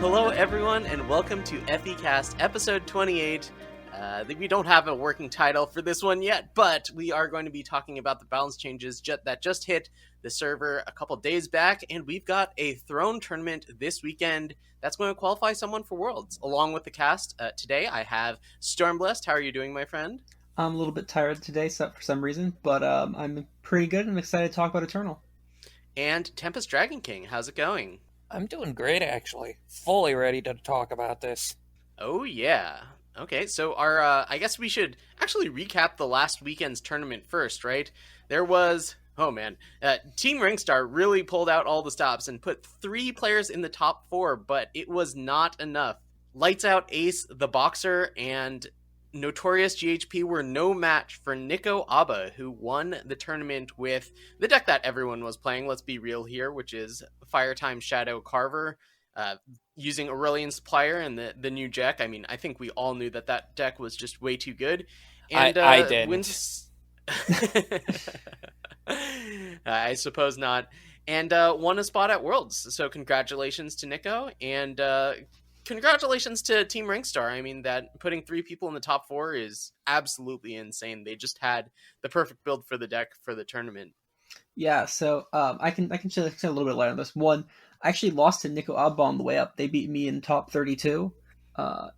Hello, everyone, and welcome to FECast episode 28. We don't have a working title for this one yet, but we are going to be talking about the balance changes that just hit the server a couple days back, and we've got a Throne tournament this weekend that's going to qualify someone for Worlds. Along with the cast today, I have Stormblessed. How are you doing, my friend? I'm a little bit tired today for some reason, but I'm pretty good and I'm excited to talk about Eternal. And TempestDragonKing. How's it going? I'm doing great, actually. Fully ready to talk about this. Oh, yeah. Okay, so I guess we should actually recap the last weekend's tournament first, right? There was, Team Ringstar really pulled out all the stops and put 3 players in the top 4, but it was not enough. Lights Out Ace, the Boxer, and Notorious GHP were no match for Nico Abba, who won the tournament with the deck that everyone was playing, let's be real here, which is Firetime Shadow Carver, using Aurelian Supplier and the new deck. I mean, I think we all knew that deck was just way too good. And I didn't. I suppose not. And won a spot at Worlds. So congratulations to Nico, and congratulations to Team Ringstar. I mean, that putting 3 people in the top 4 is absolutely insane. They just had the perfect build for the deck for the tournament. Yeah, so I can shed a little bit light on this. One, I actually lost to Nico Abba on the way up. They beat me in top 32.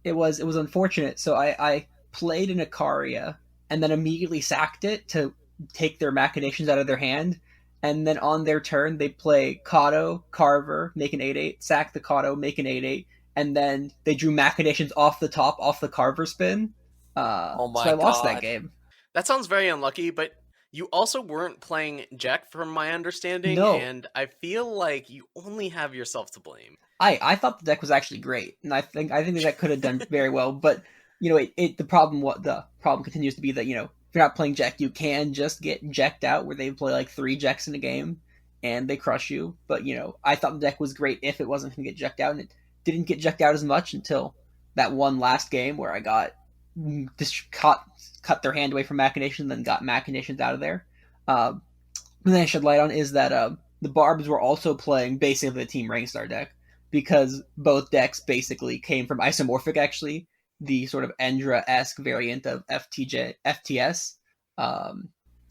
It was unfortunate. So I played an Ikaria and then immediately sacked it to take their machinations out of their hand. And then on their turn, they play Kato, Carver, make an 8/8, sack the Kato, make an 8/8, and then they drew machinations off the top, off the Carver spin. Oh my so I lost God. that game. That sounds very unlucky, but you also weren't playing Jack, from my understanding, No. and I feel like you only have yourself to blame. I thought the deck was actually great, and I think the deck could have done very well. But the problem continues to be that if you're not playing Jack, you can just get Jacked out, where they play like 3 Jacks in a game, and they crush you. But I thought the deck was great if it wasn't going to get Jacked out, and it didn't get Jacked out as much until that one last game where I got just cut their hand away from Machinations, and then got Machinations out of there. And then I shed light on is that the Barbs were also playing basically the Team Ringstar deck, because both decks basically came from Isomorphic, actually, the sort of Endra-esque variant of FTS.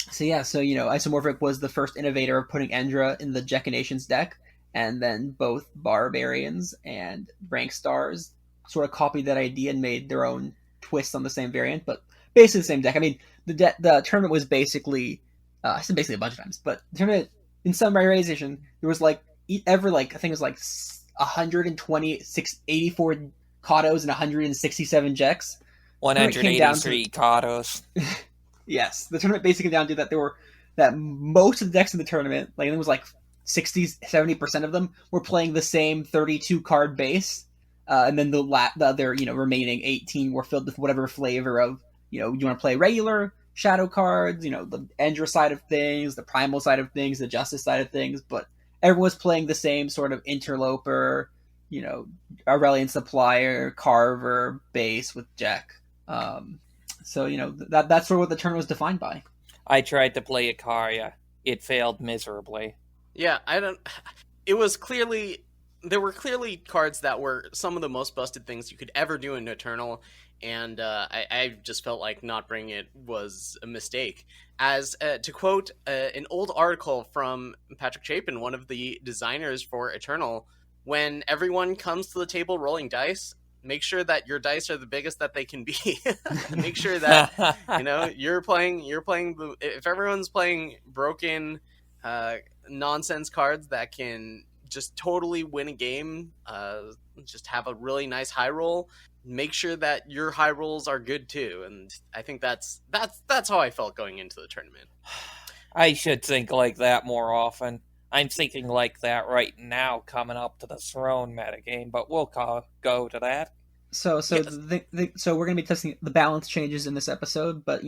Isomorphic was the first innovator of putting Endra in the Jekinations deck, and then both Barbarians and Rankstars sort of copied that idea and made their own twist on the same variant, but basically the same deck. I mean, the tournament was basically, I said basically a bunch of times, but the tournament, in summarization, there was I think it was 84 Katos and 167 Jeks. 183 Katos. Yes, the tournament basically down to that most of the decks in the tournament, I think it was 60-70% of them were playing the same 32 card base, and then the other remaining 18 were filled with whatever flavor of you want to play regular shadow cards, the Endra side of things, the Primal side of things, the Justice side of things, but everyone was playing the same sort of interloper, Aurelian Supplier, Carver base with Jack. That's sort of what the tournament was defined by. I tried to play Ikaria. It failed miserably. Yeah, there were clearly cards that were some of the most busted things you could ever do in Eternal, and I just felt like not bringing it was a mistake. As to quote an old article from Patrick Chapin, one of the designers for Eternal, when everyone comes to the table rolling dice, make sure that your dice are the biggest that they can be. Make sure that you're playing if everyone's playing broken nonsense cards that can just totally win a game, just have a really nice high roll, make sure that your high rolls are good too. And I think that's how I felt going into the tournament. I should think like that more often. I'm thinking like that right now coming up to the Throne metagame, but we'll go to that. So Yes. So we're going to be testing the balance changes in this episode, but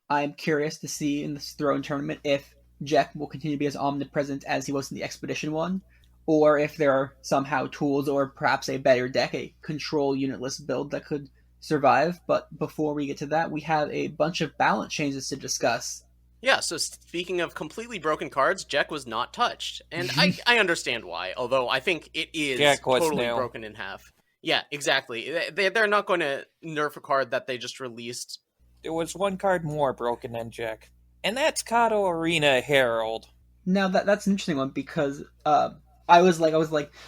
I'm curious to see in this Throne tournament if Jack will continue to be as omnipresent as he was in the Expedition one, or if there are somehow tools or perhaps a better deck, a control unitless build that could survive. But before we get to that, we have a bunch of balance changes to discuss. Yeah, so speaking of completely broken cards, Jack was not touched. And I understand why, although I think it is Jack was totally new. broken in half. Yeah, exactly. They're not going to nerf a card that they just released. There was one card more broken than Jack, and that's Kato Arena Herald. Now that's an interesting one because I was like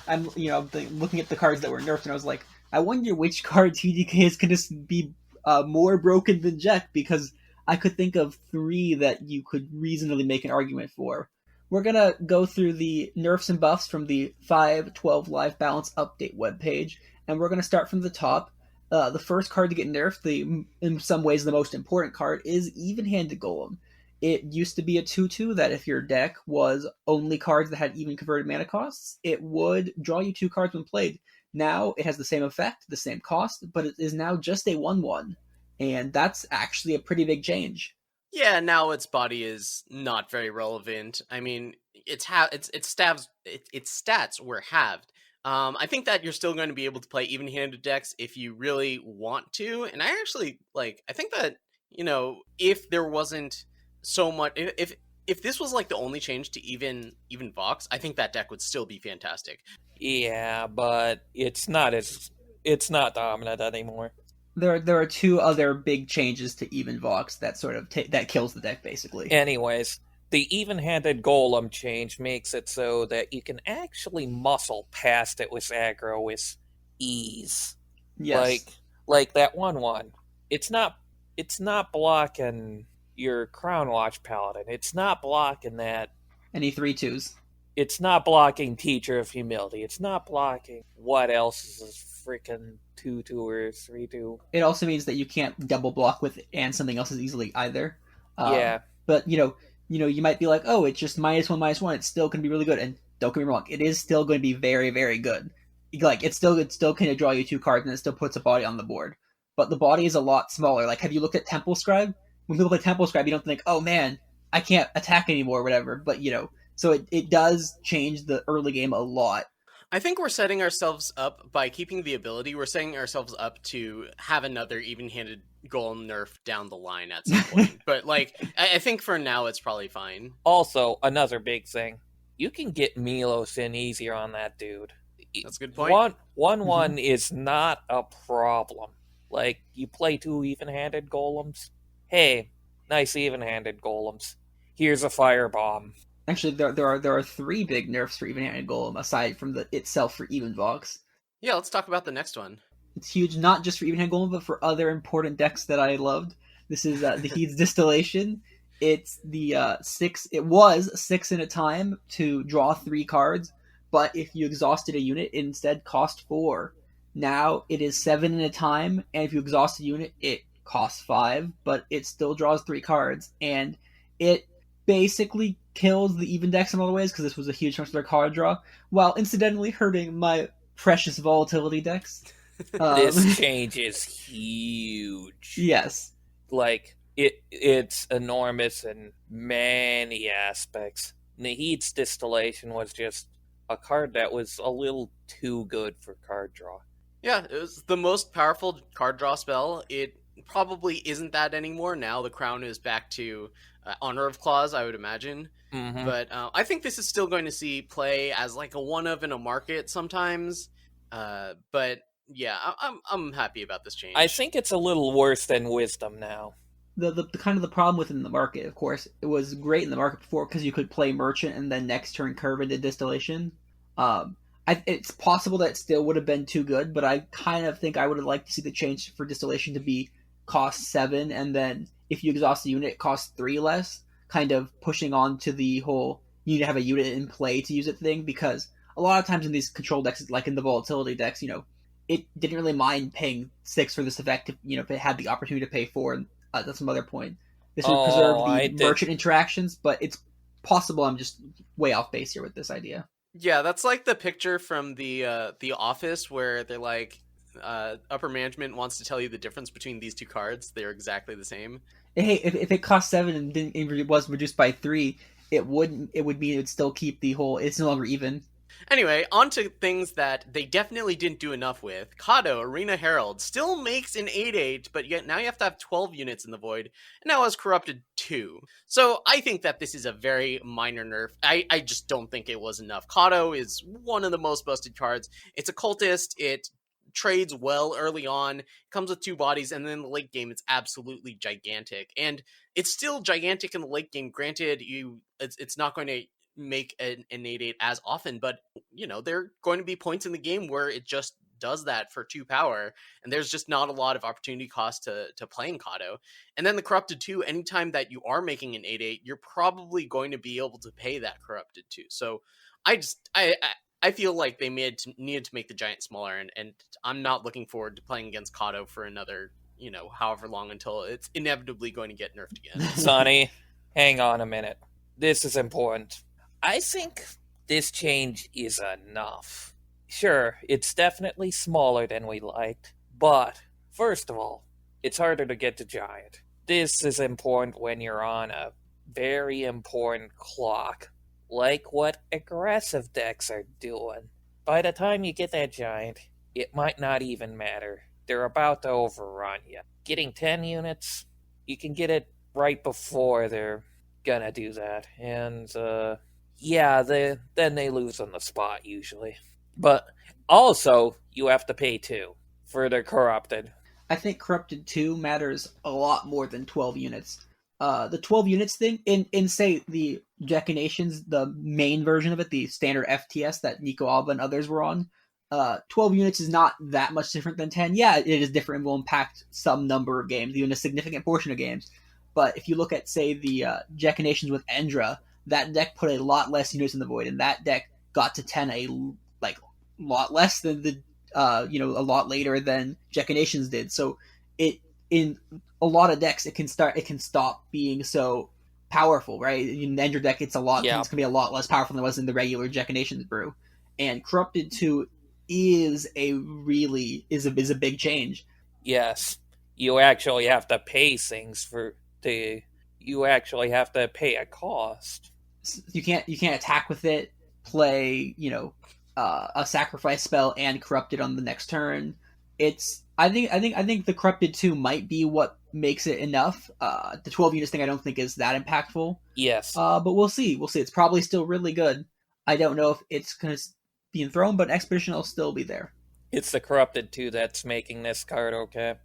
I'm looking at the cards that were nerfed and I was like I wonder which card TDK is going to be more broken than Jack because I could think of three that you could reasonably make an argument for. We're gonna go through the nerfs and buffs from the 5.12 Live Balance Update webpage, and we're gonna start from the top. The first card to get nerfed, in some ways the most important card, is Even-Handed Golem. It used to be a 2/2 that if your deck was only cards that had even converted mana costs, it would draw you 2 cards when played. Now it has the same effect, the same cost, but it is now just a 1/1. And that's actually a pretty big change. Yeah, now its body is not very relevant. I mean, its stats were halved. I think that you're still going to be able to play even-handed decks if you really want to, and I actually I think that if there wasn't so much, if this was like the only change to even Vox, I think that deck would still be fantastic. Yeah, but it's not dominant anymore. There are two other big changes to Even Vox that sort of that kills the deck basically. Anyways, the even-handed golem change makes it so that you can actually muscle past it with aggro with ease. Yes. Like that 1/1. It's not blocking your Crown Watch Paladin. It's not blocking that. Any 3/2s. It's not blocking Teacher of Humility. It's not blocking what else is this freaking 2/2 or 3/2. It also means that you can't double block with and something else as easily either. Yeah. But you might be like, oh, it's just -1/-1. It's still going to be really good. And don't get me wrong, it is still going to be very, very good. Like it's still going to draw you 2 cards and it still puts a body on the board. But the body is a lot smaller. Like, have you looked at Temple Scribe? When people play Temple Scribe, you don't think, oh man, I can't attack anymore or whatever. But so it does change the early game a lot. I think we're setting ourselves up by keeping the ability. We're setting ourselves up to have another even-handed golem nerf down the line at some point. But I think for now it's probably fine. Also, another big thing, you can get Milos in easier on that dude. That's a good point. 1/1 is not a problem. Like, you play 2 even-handed golems. Hey, nice even-handed golems. Here's a firebomb. Actually, there are 3 big nerfs for Even-Handed Golem aside from the itself for Even Vox. Yeah, let's talk about the next one. It's huge, not just for Even-Handed Golem, but for other important decks that I loved. This is the Heat's Distillation. It's the 6. It was 6 in a time to draw 3 cards, but if you exhausted a unit, it instead cost 4. Now it is 7 in a time, and if you exhaust a unit, it costs 5, but it still draws 3 cards, and it basically kills the even decks in all the ways because this was a huge chunk of their card draw, while incidentally hurting my precious volatility decks. This change is huge. Yes. Like, it's enormous in many aspects. Nahid's Distillation was just a card that was a little too good for card draw. Yeah, it was the most powerful card draw spell. It probably isn't that anymore. Now the crown is back to Honor of Claws, I would imagine. Mm-hmm. But I think this is still going to see play as like a one of in a market sometimes. But yeah, I'm happy about this change. I think it's a little worse than Wisdom now. The kind of the problem within the market, of course, it was great in the market before because you could play Merchant and then next turn curve into Distillation. It's possible that it still would have been too good, but I kind of think I would have liked to see the change for Distillation to be cost 7, and then if you exhaust the unit, it costs 3 less, kind of pushing on to the whole you need to have a unit in play to use it thing, because a lot of times in these control decks, like in the volatility decks, it didn't really mind paying 6 for this effect if it had the opportunity to pay 4. That's some other point. This would preserve the merchant interactions, but it's possible I'm just way off base here with this idea. Yeah, that's like the picture from the Office where they're like, upper management wants to tell you the difference between these 2 cards. They're exactly the same. Hey, if it cost 7 and it was reduced by 3, it would mean it would still keep the whole. It's no longer even. Anyway, on to things that they definitely didn't do enough with. Kato, Arena Herald, still makes an 8/8, but yet now you have to have 12 units in the Void, and now has Corrupted 2. So I think that this is a very minor nerf. I just don't think it was enough. Kato is one of the most busted cards. It's a cultist, it trades well early on, comes with 2 bodies, and then in the late game it's absolutely gigantic. And it's still gigantic in the late game. Granted, it's not going to make an 8/8 as often, but there are going to be points in the game where it just does that for 2 power, and there's just not a lot of opportunity cost to playing Kato. And then the Corrupted 2, anytime that you are making an 8/8, you're probably going to be able to pay that Corrupted 2. So I feel like they needed to make the giant smaller, and I'm not looking forward to playing against Kato for another however long until it's inevitably going to get nerfed again. Sonny, hang on a minute. This is important. I think this change is enough. Sure, it's definitely smaller than we liked, but first of all, it's harder to get to giant. This is important when you're on a very important clock, like what aggressive decks are doing. By the time you get that giant, it might not even matter. They're about to overrun you. Getting 10 units, you can get it right before they're gonna do that, and then they lose on the spot usually. But also, you have to pay 2 for the Corrupted. I think Corrupted 2 matters a lot more than 12 units. The 12 units thing, in say, the Jekinations, the main version of it, the standard FTS that Nico Alba and others were on, 12 units is not that much different than 10. Yeah, it is different and will impact some number of games, even a significant portion of games. But if you look at, say, the Jekinations with Endra, that deck put a lot less units in the Void, and that deck got to 10 a lot less than the a lot later than Jekinations did. So it in a lot of decks it can stop being so powerful, right? In the Endra deck, it's gonna be a lot less powerful than it was in the regular Jekinations brew. And Corrupted 2 is a big change. Yes, you actually have to pay things you actually have to pay a cost. You can't attack with it, play a sacrifice spell and Corrupted on the next turn. I think the Corrupted 2 might be what makes it enough. The 12 units thing I don't think is that impactful. Yes. But we'll see. It's probably still really good. I don't know if it's going to be thrown, but Expedition will still be there. It's the Corrupted 2 that's making this card okay.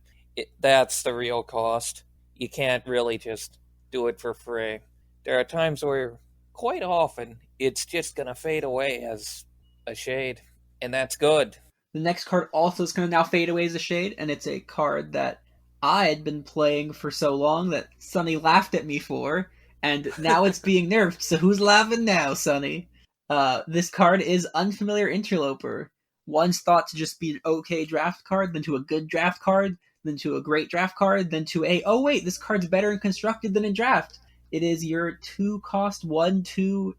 That's the real cost. You can't really just do it for free. There are times where, quite often, it's just going to fade away as a shade, and that's good. The next card also is going to now fade away as a shade, and it's a card that I had been playing for so long that Sunny laughed at me for, and now it's being nerfed, so who's laughing now, Sunny? This card is Unfamiliar Interloper. Once thought to just be an okay draft card, then to a good draft card, then to a great draft card, then to oh wait, this card's better in constructed than in draft. It is your 2-cost 1/2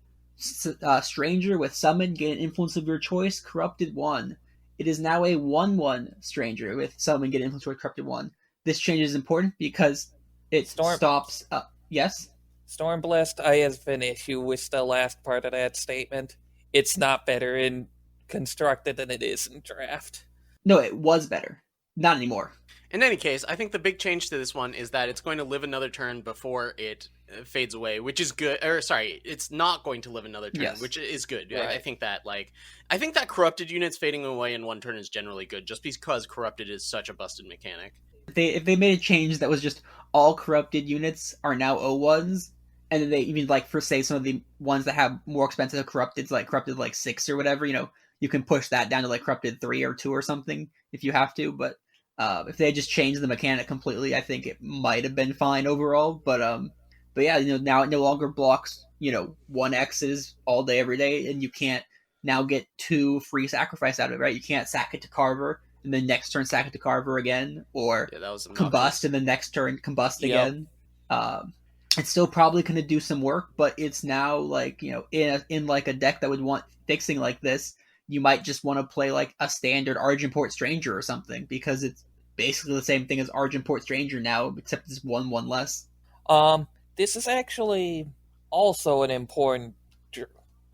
stranger with summon, gain an influence of your choice, Corrupted 1. It is now a 1/1 stranger with summon, get an influence of Corrupted 1. This change is important because it stops... yes? Stormblessed, I have an issue with the last part of that statement. It's not better in constructed than it is in draft. No, it was better. Not anymore. In any case, I think the big change to this one is that it's going to live another turn before it fades away, which is good. Or sorry, it's not going to live another turn, yes. Which is good. Right. I think that Corrupted units fading away in one turn is generally good, just because Corrupted is such a busted mechanic. If they made a change that was just all Corrupted units are now O1s, and then they even for say some of the ones that have more expensive Corrupteds, like Corrupted 6 or whatever, you can push that down to Corrupted 3 or 2 or something if you have to, but if they just changed the mechanic completely, I think it might have been fine overall. But yeah, now it no longer blocks 1X's all day every day, and you can't now get 2 free sacrifice out of it, right? You can't sack it to Carver and then next turn sack it to Carver again, or combust and then next turn combust again. It's still probably going to do some work, but it's now in a deck that would want fixing like this. You might just want to play a standard Argenport Stranger or something, because it's basically the same thing as Argenport Stranger now, except it's 1/1 less. This is actually also an important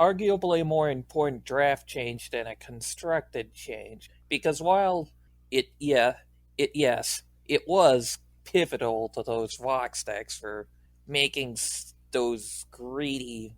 arguably a more important draft change than a constructed change. Because while it was pivotal to those Vox decks for making those greedy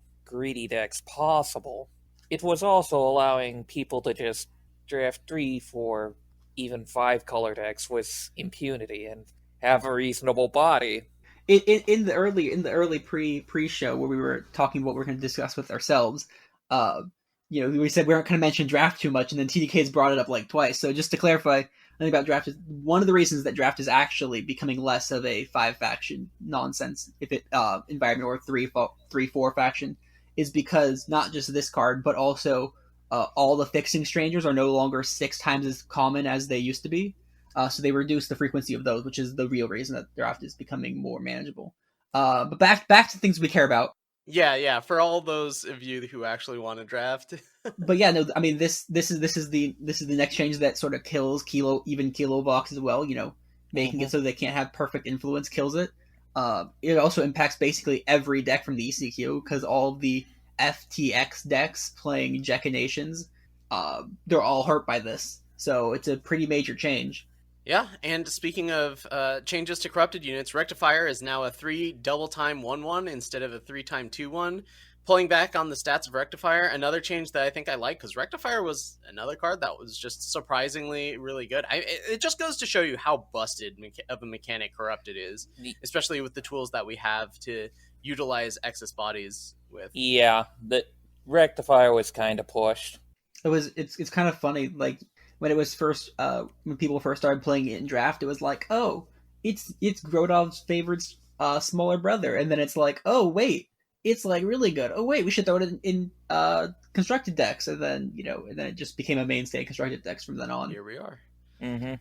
decks possible, it was also allowing people to just draft 3, 4, even 5 color decks with impunity and have a reasonable body. In the early pre show where we were talking about what we're going to discuss with ourselves, uh, we said we weren't going to mention draft too much, and then TDK's brought it up like twice. So just to clarify, I think about draft is one of the reasons that draft is actually becoming less of a 5 faction nonsense if it environment or 3-4 faction is because not just this card but also all the fixing strangers are no longer 6 times as common as they used to be. So they reduce the frequency of those, which is the real reason that draft is becoming more manageable. But back to things we care about. Yeah, for all those of you who actually want to draft. But yeah, no, I mean this is the next change that sort of kills Kilo Vox as well. Making it so they can't have perfect influence kills it. It also impacts basically every deck from the ECQ because all of the FTX decks playing Jekinations, they're all hurt by this. So it's a pretty major change. Yeah, and speaking of changes to corrupted units, Rectifier is now a 3 double time 1/1 instead of a 3 time 2/1. Pulling back on the stats of Rectifier, another change that I think I like, because Rectifier was another card that was just surprisingly really good. It just goes to show you how busted of a mechanic Corrupted is, especially with the tools that we have to utilize excess bodies with. Yeah, the Rectifier was kind of pushed. It's kind of funny, like when it was first when people first started playing it in draft, it was like, oh, it's Grodov's favorite smaller brother, and then it's like, oh wait, it's like really good. Oh wait, we should throw it in constructed decks, and then it just became a mainstay in constructed decks from then on. Here we are. Mm-hmm.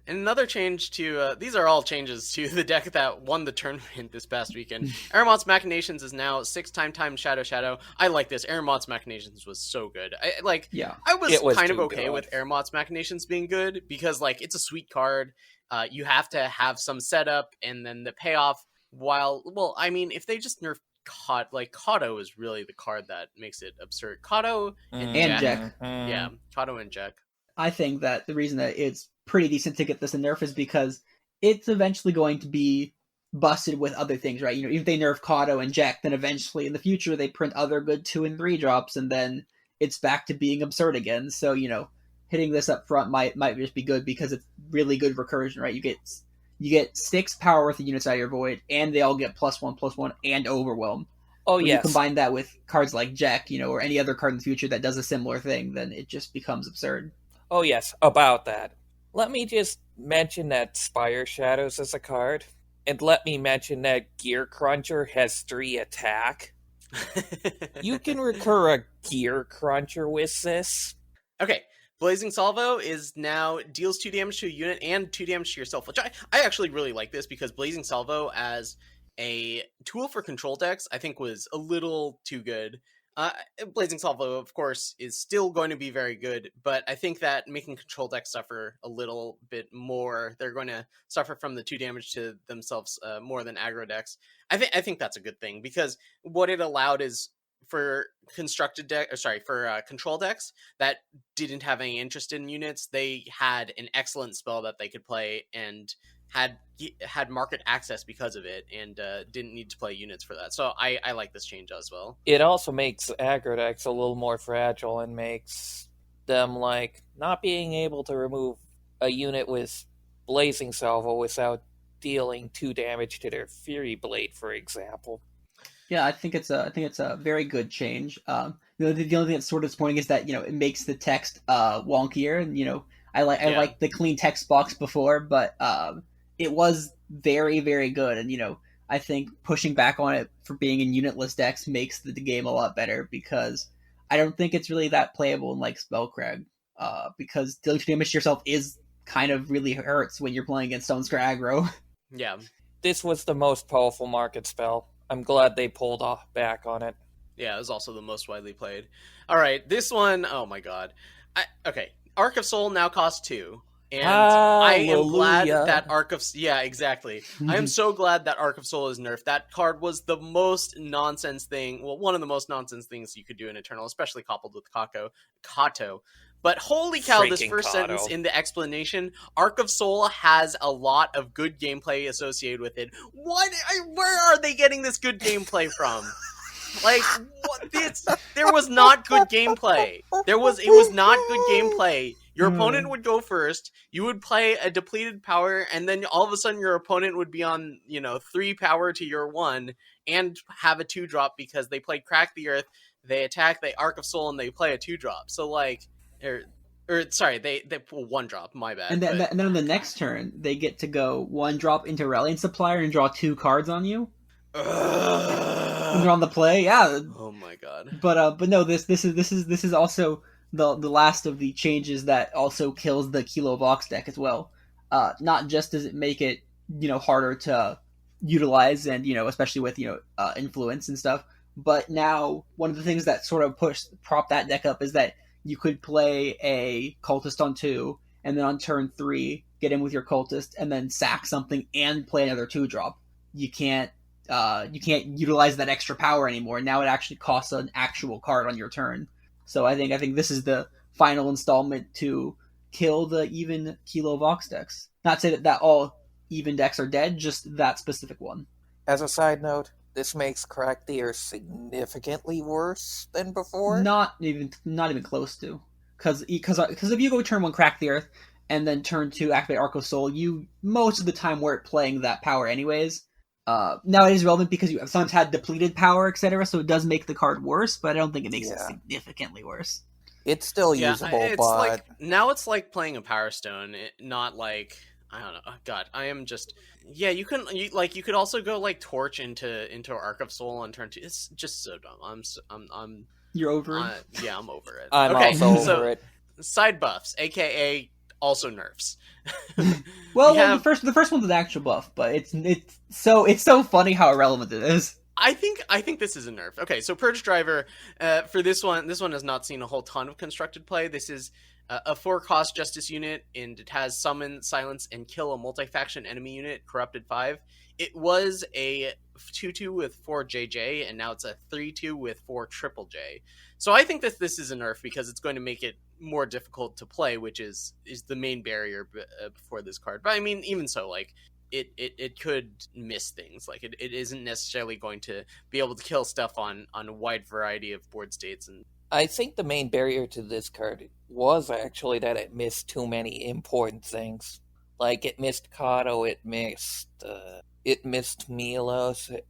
And another change to these are all changes to the deck that won the tournament this past weekend. Aramot's Machinations is now 6 time Shadow. I like this. Aramot's Machinations was so good. I was kind of okay with Aramot's Machinations being good because it's a sweet card. You have to have some setup and then the payoff. If they just nerf Kato is really the card that makes it absurd. Kato and Jack. Yeah, Kato and Jack. I think that the reason that it's pretty decent to get this in nerf is because it's eventually going to be busted with other things, right? If they nerf Kato and Jack, then eventually in the future they print other good 2 and 3 drops, and then it's back to being absurd again. So hitting this up front might just be good because it's really good recursion, right? You get 6 power worth of units out of your void, and they all get +1/+1 and overwhelm. Oh when yes. You combine that with cards like Jack, or any other card in the future that does a similar thing, then it just becomes absurd. Oh yes, about that. Let me just mention that Spire Shadows is a card, and let me mention that Gear Cruncher has 3 attack. You can recur a Gear Cruncher with this. Okay, Blazing Salvo is now deals 2 damage to a unit and 2 damage to yourself, which I actually really like this because Blazing Salvo as a tool for control decks I think was a little too good. Blazing Salvo, of course, is still going to be very good, but I think that making control decks suffer a little bit more. They're going to suffer from the 2 damage to themselves more than aggro decks. I think that's a good thing because what it allowed is for control decks that didn't have any interest in units, they had an excellent spell that they could play and had market access because of it, and didn't need to play units for that. So I like this change as well. It also makes aggro decks a little more fragile and makes them not being able to remove a unit with Blazing Salvo without dealing 2 damage to their Fury Blade, for example. Yeah, I think it's a very good change. The only thing that's sort of disappointing is that it makes the text wonkier, and I like the clean text box before, but it was very, very good, and I think pushing back on it for being in unitless decks makes the game a lot better because I don't think it's really that playable in Spellcrag, because dealing damage to yourself is kind of really hurts when you're playing against Stonesker aggro. Yeah, this was the most powerful market spell. I'm glad they pulled back on it. Yeah, it was also the most widely played. All right, this one, oh my god. Okay, Arc of Soul now costs 2. And I am glad Hallelujah. that Arc of... Yeah, exactly. I am so glad that Arc of Soul is nerfed. That card was the most nonsense thing. Well, one of the most nonsense things you could do in Eternal, especially coupled with Kato. But holy cow, this Freaking first sentence Kato. in the explanation, Arc of Soul has a lot of good gameplay associated with it. Where are they getting this good gameplay from? Like, what this? There was not good gameplay. It was not good gameplay. Your opponent would go first. You would play a depleted power, and then all of a sudden your opponent would be on 3 power to your 1 and have a 2-drop because they played Crack the Earth. They attack, they Arc of Soul, and they play a 2-drop. So like, sorry, they pull 1-drop. My bad. And then on the next turn, they get to go 1-drop into Reliant Supplier and draw 2 cards on you. When they're on the play, yeah. Oh my god. But no, this is also the last of the changes that also kills the Kilo Vox deck as well. Not just does it make it harder to utilize and especially with influence and stuff, but now one of the things that sort of prop that deck up is that you could play a cultist on 2 and then on turn 3 get in with your cultist and then sack something and play another 2-drop. You can't utilize that extra power anymore. Now it actually costs an actual card on your turn. So I think this is the final installment to kill the even Kilo Vox decks. Not to say that all even decks are dead, just that specific one. As a side note, this makes Crack the Earth significantly worse than before. Not even close to. Because if you go turn 1 Crack the Earth and then turn 2 activate Arc of Soul, you most of the time weren't playing that power anyways. Now it is relevant because you have sometimes had depleted power, etc. So it does make the card worse, but I don't think it makes it significantly worse. It's still usable, it's but like, now it's like playing a Power Stone, not like, I don't know. Oh, God, I am just... Yeah, you could also go like Torch into Arc of Soul on turn 2. It's just so dumb. I'm You're over it. Yeah, I'm over it. I'm okay, also so over it. Side buffs, aka also nerfs. Well, the first one's an actual buff, but it's so funny how irrelevant it is. I think this is a nerf. Okay, so Purge Driver, for this one has not seen a whole ton of constructed play. This is a 4-cost Justice unit, and it has Summon, Silence, and Kill a multi-faction enemy unit, Corrupted 5. It was a 2/2 with 4 JJ, and now it's a 3/2 with 4 triple J. So I think that this is a nerf because it's going to make it more difficult to play, which is the main barrier before this card. But I mean, even so, like, it could miss things. Like, it isn't necessarily going to be able to kill stuff on a wide variety of board states. And I think the main barrier to this card was actually that it missed too many important things. Like, it missed Kato, it missed Milos, it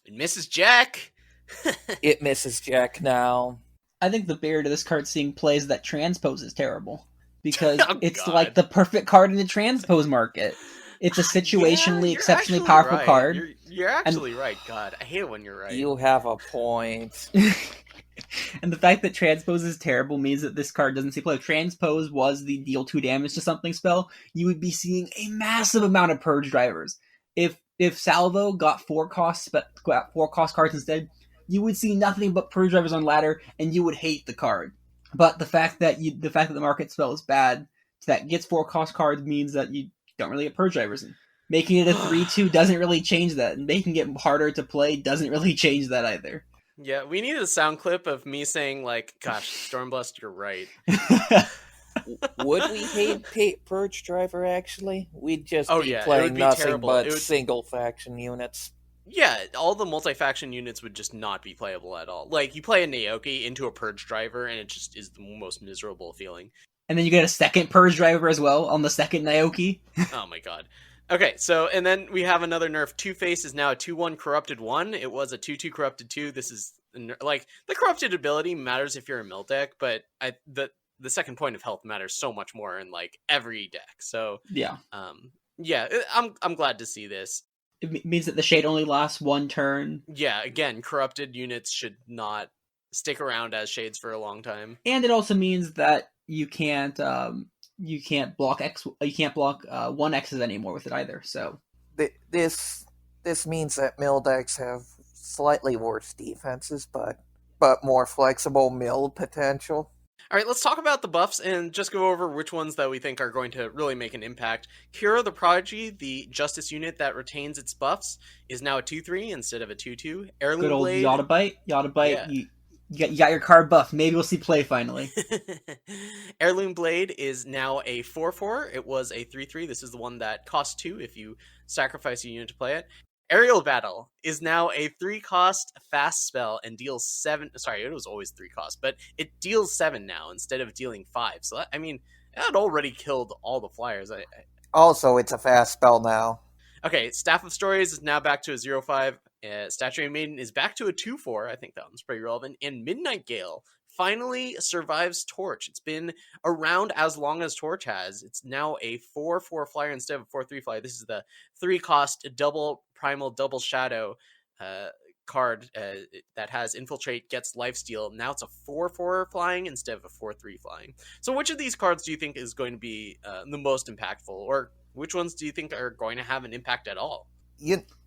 misses Jack. It misses Jack now. I think the barrier to this card seeing plays that transpose is terrible. Because it's God. like the perfect card in the transpose market. It's a situationally exceptionally powerful card. You're actually right. God, I hate it when you're right. You have a point. And the fact that transpose is terrible means that this card doesn't see play. If transpose was the deal 2 damage to something spell, you would be seeing a massive amount of Purge Drivers. If Salvo got 4 cost cards instead, you would see nothing but Purge Drivers on ladder, and you would hate the card. But the fact that the market spell is bad, that gets 4 cost cards means that you don't really get Purge Drivers in. Making it a 3/2 doesn't really change that, and making it harder to play doesn't really change that either. Yeah, we need a sound clip of me saying, like, gosh, Stormblessed, you're right. Would we hate Purge Driver, actually? We'd just be it playing would be nothing terrible. but single faction units. Yeah, all the multi-faction units would just not be playable at all. Like, you play a Naoki into a Purge Driver, and it just is the most miserable feeling. And then you get a second Purge Driver as well on the second Naoki. Oh my god. Okay, so, and then we have another nerf. Two-Face is now a 2/1 Corrupted 1. It was a 2/2 Corrupted 2. This is, like, the Corrupted ability matters if you're a mill deck, but the second point of health matters so much more in, like, every deck. So, yeah. I'm glad to see this. It means that the shade only lasts 1 turn. Yeah, again, corrupted units should not stick around as shades for a long time. And it also means that you can't block 1X's anymore with it either. So this means that mill decks have slightly worse defenses, but more flexible mill potential. All right, let's talk about the buffs and just go over which ones that we think are going to really make an impact. Kira the Prodigy, the Justice unit that retains its buffs, is now a 2/3 instead of a 2/2. Good Heirloom old Blade, Yota Bite. yeah. You got your card buff. Maybe we'll see play finally. Heirloom Blade is now a 4/4. It was a 3/3. This is the one that costs 2 if you sacrifice a unit to play it. Aerial Battle is now a 3-cost fast spell and deals 7. Sorry, it was always 3 cost, but it deals 7 now instead of dealing 5. So, that, I mean, that already killed all the flyers. Also, it's a fast spell now. Okay, Staff of Stories is now back to a 0/5. Statuary Maiden is back to a 2/4. I think that one's pretty relevant. And Midnight Gale finally survives Torch. It's been around as long as Torch has. It's now a 4/4 flyer instead of a 4/3 flyer. This is the 3-cost double primal double shadow card that has Infiltrate, gets Lifesteal. Now it's a 4/4 flying instead of a 4/3 flying. So which of these cards do you think is going to be the most impactful, or which ones do you think are going to have an impact at all?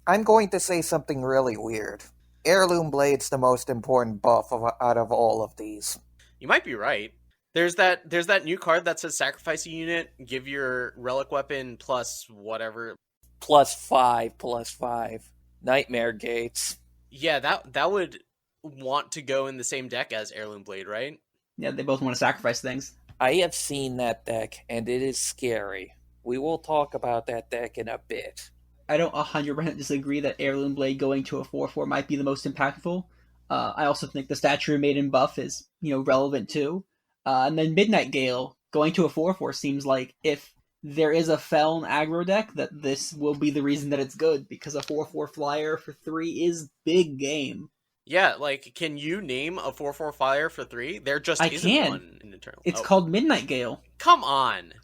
I'm going to say something really weird. Heirloom Blade's the most important buff out of all of these. You might be right. There's that new card that says sacrifice a unit, give your relic weapon plus whatever. +5/+5. Nightmare Gates. Yeah, that would want to go in the same deck as Heirloom Blade, right? Yeah, they both want to sacrifice things. I have seen that deck, and it is scary. We will talk about that deck in a bit. I don't 100% disagree that Heirloom Blade going to a 4/4 might be the most impactful. I also think the Statue Maiden buff is, relevant too. And then Midnight Gale going to a 4/4 seems like if there is a Feln aggro deck, that this will be the reason that it's good, because a 4/4 flyer for 3 is big game. Yeah, like, can you name a 4/4 flyer for 3? There just I isn't can. one in Eternal. It's called Midnight Gale. Come on.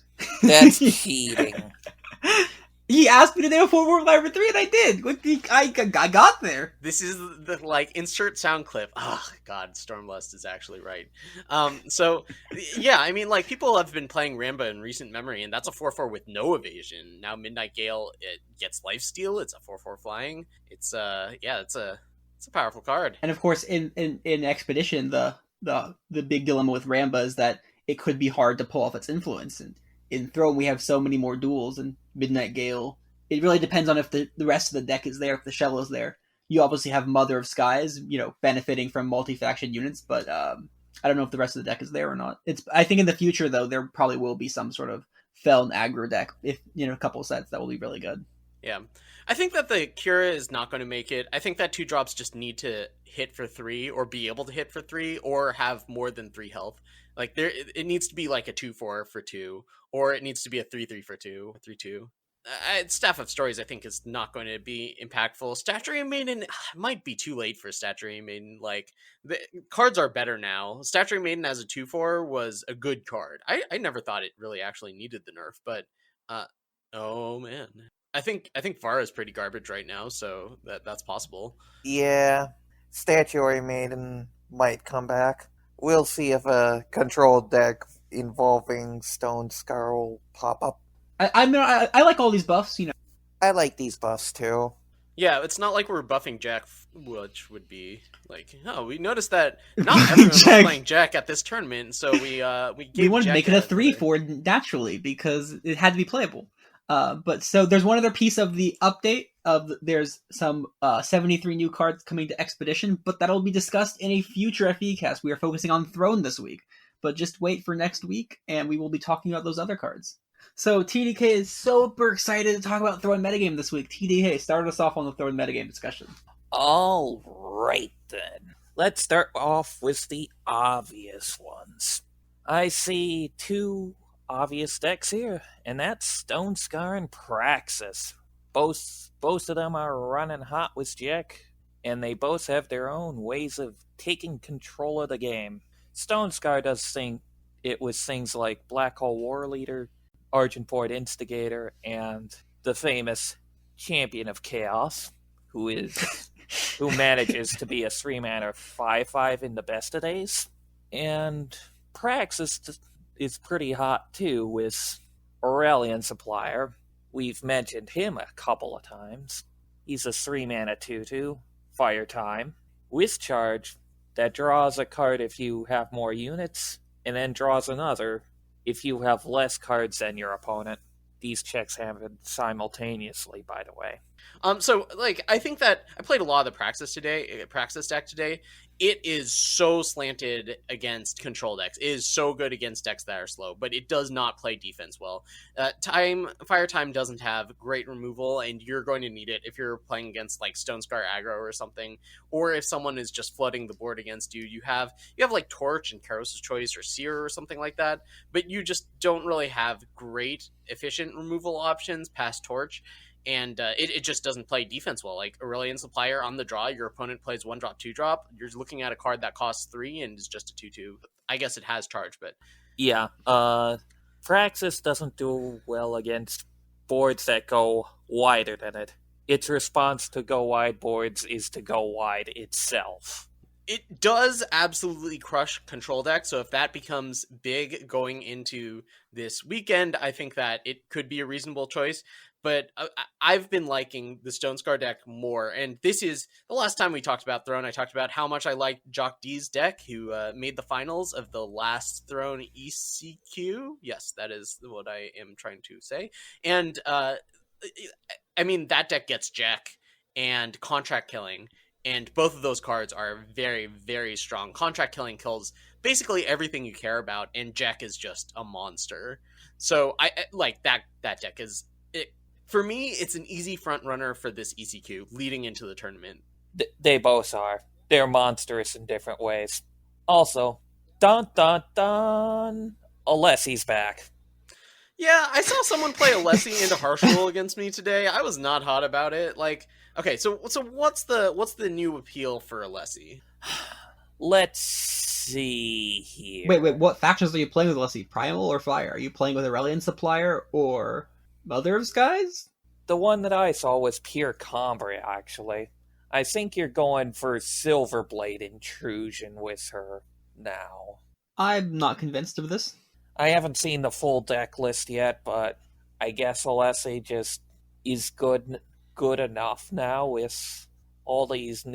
That's cheating. He asked me to name a 4/4 flyer for 3, and I did. I got there. This is the, insert sound clip. Oh, God, Stormblessed is actually right. So, yeah, I mean, people have been playing Ramba in recent memory, and that's a 4/4 with no evasion. Now Midnight Gale, it gets lifesteal. It's a 4/4 flying. It's it's a powerful card. And of course, in Expedition, the big dilemma with Ramba is that it could be hard to pull off its influence. And in Throne, we have so many more duels, and Midnight Gale, it really depends on if the rest of the deck is there, if the shell is there. You obviously have Mother of Skies, benefiting from multi-faction units, but I don't know if the rest of the deck is there or not. I think in the future, though, there probably will be some sort of Feln aggro deck, if a couple sets that will be really good. Yeah. I think that the Cura is not going to make it. I think that 2-drops just need to hit for 3 or be able to hit for 3 or have more than 3 health. It needs to be like a 2/4 for 2, or it needs to be a 3/3 for 2, 3/2. Staff of Stories, I think, is not going to be impactful. Statuary Maiden might be too late for Statuary Maiden. The cards are better now. Statuary Maiden as a 2/4 was a good card. I never thought it really actually needed the nerf, but oh man. I think Vara is pretty garbage right now, so that's possible. Yeah, Statuary Maiden might come back. We'll see if a controlled deck involving Stone Scar will pop up. I like all these buffs, I like these buffs too. Yeah, it's not like we're buffing Jack, which would be we noticed that not everyone was playing Jack at this tournament, so we wanted to make it a 3/4 naturally because it had to be playable. But so there's one other piece of the update there's some 73 new cards coming to Expedition, but that'll be discussed in a future FECast. We are focusing on Throne this week, but just wait for next week and we will be talking about those other cards. So TDK is super excited to talk about Throne metagame this week. TDK, start us off on the Throne metagame discussion. All right then. Let's start off with the obvious ones. I see 2 obvious decks here, and that's Stone Scar and Praxis. Both of them are running hot with Jack, and they both have their own ways of taking control of the game. Stone Scar does things like Black Hole War Leader, Argent Void Instigator, and the famous Champion of Chaos, who manages to be a 3-mana 5/5 in the best of days. And Praxis is pretty hot too with Aurelian Supplier. We've mentioned him a couple of times. He's a 3-mana 2/2, Fire Time, with charge that draws a card if you have more units, and then draws another if you have less cards than your opponent. These checks happen simultaneously, by the way. So like I think that I played a lot of the Praxis deck today. It is so slanted against control decks. It is so good against decks that are slow, but it does not play defense well. Fire Time doesn't have great removal, and you're going to need it if you're playing against like Stonescar aggro or something, or if someone is just flooding the board against you. You have like Torch and Karos's Choice or Seer or something like that, but you just don't really have great efficient removal options past Torch. And it just doesn't play defense well. Like Aurelian Supplier on the draw, your opponent plays 1-drop, 2-drop. You're looking at a card that costs 3 and is just a 2/2. I guess it has charge, but Yeah, Praxis doesn't do well against boards that go wider than it. Its response to go wide boards is to go wide itself. it does absolutely crush control deck. So if that becomes big going into this weekend, I think that it could be a reasonable choice. But I've been liking the Stonescar deck more. And this is the last time we talked about Throne. I talked about how much I liked Jock D's deck, who made the finals of the last Throne ECQ. Yes, that is what I am trying to say. And I mean, that deck gets Jack and Contract Killing. And both of those cards are very, very strong. Contract Killing kills basically everything you care about, and Jack is just a monster. So I like that deck is it, for me. It's an easy front runner for this ECQ leading into the tournament. They both are. They're monstrous in different ways. Also, dun dun dun, Alessi's back. Yeah, I saw someone play Alessi into Harsh Rule against me today. I was not hot about it. Like, okay, so what's the new appeal for Alessi? Let's see here. Wait, what factions are you playing with, Leslie? Primal or Fire? Are you playing with Aurelian Supplier or Mother of Skies? The one that I saw was pure Combra, actually. I think you're going for Silverblade Intrusion with her now. I'm not convinced of this. I haven't seen the full deck list yet, but I guess Alessi just is good enough now with all these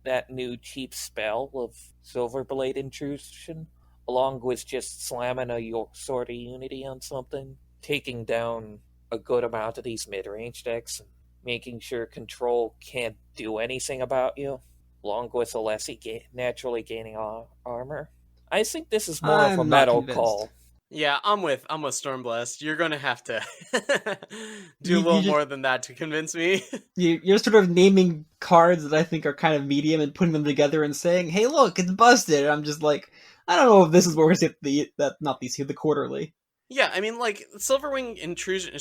that new cheap spell of Silverblade Intrusion, along with just slamming a Sword of Unity on something, taking down a good amount of these mid-range decks, and making sure Control can't do anything about you, along with Alessi naturally gaining armor. I think this is more of a metal call. Yeah, I'm with Stormblessed. You're gonna have to do a little more than that to convince me. You're sort of naming cards that I think are kind of medium and putting them together and saying, "Hey, look, it's busted." And I'm just like, I don't know if this is where we're gonna see the quarterly. Yeah, I mean, like Silverblade Intrusion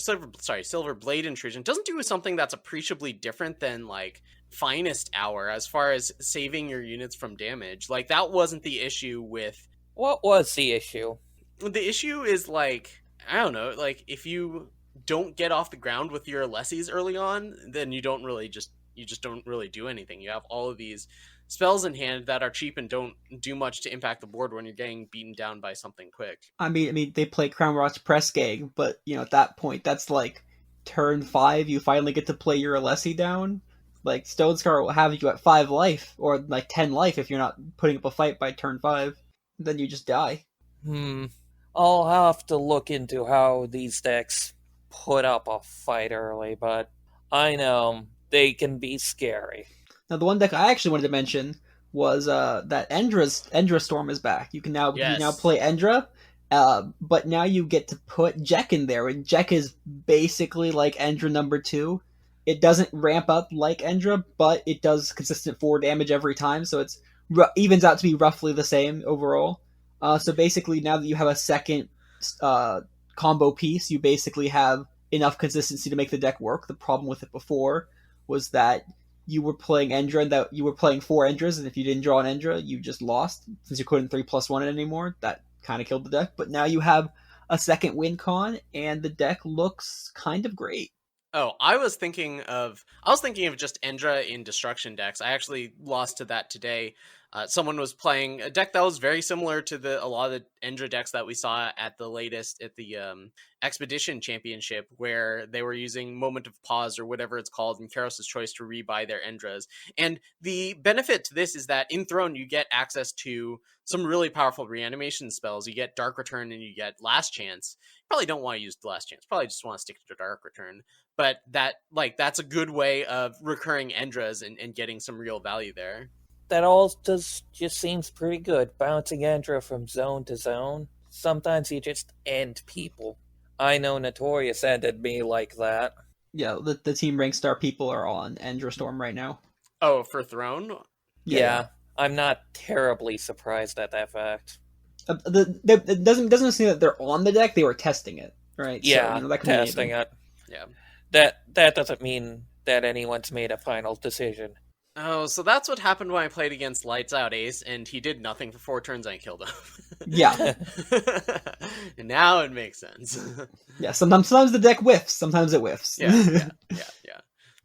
doesn't do something that's appreciably different than like Finest Hour as far as saving your units from damage. Like that wasn't the issue with. What was the issue? The issue is like, I don't know, like if you don't get off the ground with your Alessis early on, then you just don't really do anything. You have all of these spells in hand that are cheap and don't do much to impact the board when you're getting beaten down by something quick. I mean they play Crown Rot's Press Gang, but at that point that's like turn 5 you finally get to play your Alessi down. Like Stonescar will have you at 5 life or like 10 life if you're not putting up a fight by turn 5. Then you just die. I'll have to look into how these decks put up a fight early, but I know they can be scary. Now, the one deck I actually wanted to mention was that Endra Storm is back. You can now play Endra, but now you get to put Jek in there, and Jek is basically like Endra number 2. It doesn't ramp up like Endra, but it does consistent 4 damage every time, so it's evens out to be roughly the same overall. So basically, now that you have a second combo piece, you basically have enough consistency to make the deck work. The problem with it before was that you were playing Endra, and that you were playing 4 Endras, and if you didn't draw an Endra, you just lost. Since you couldn't 3+1 it anymore, that kind of killed the deck. But now you have a second win con, and the deck looks kind of great. Oh, I was thinking of just Endra in destruction decks. I actually lost to that today. someone was playing a deck that was very similar to a lot of the Endra decks that we saw at the Expedition Championship, where they were using Moment of Pause or whatever it's called in Karos's Choice to rebuy their Endras. And the benefit to this is that in Throne you get access to some really powerful reanimation spells. You get Dark Return and you get Last Chance. You probably don't want to use the Last Chance. Probably just want to stick to Dark Return. But that's a good way of recurring Endras and getting some real value there. That all just seems pretty good. Bouncing Endra from zone to zone. Sometimes you just end people. I know Notorious ended me like that. Yeah, the team rank star people are on Endra Storm right now. Oh, for Throne? Yeah. I'm not terribly surprised at that fact. It doesn't seem that they're on the deck, they were testing it, right? Yeah, so, that testing it. Yeah. That doesn't mean that anyone's made a final decision. Oh, so that's what happened when I played against Lights Out Ace, and he did nothing for 4 turns and I killed him. Yeah. And now it makes sense. Yeah, sometimes the deck whiffs, sometimes it whiffs. Yeah.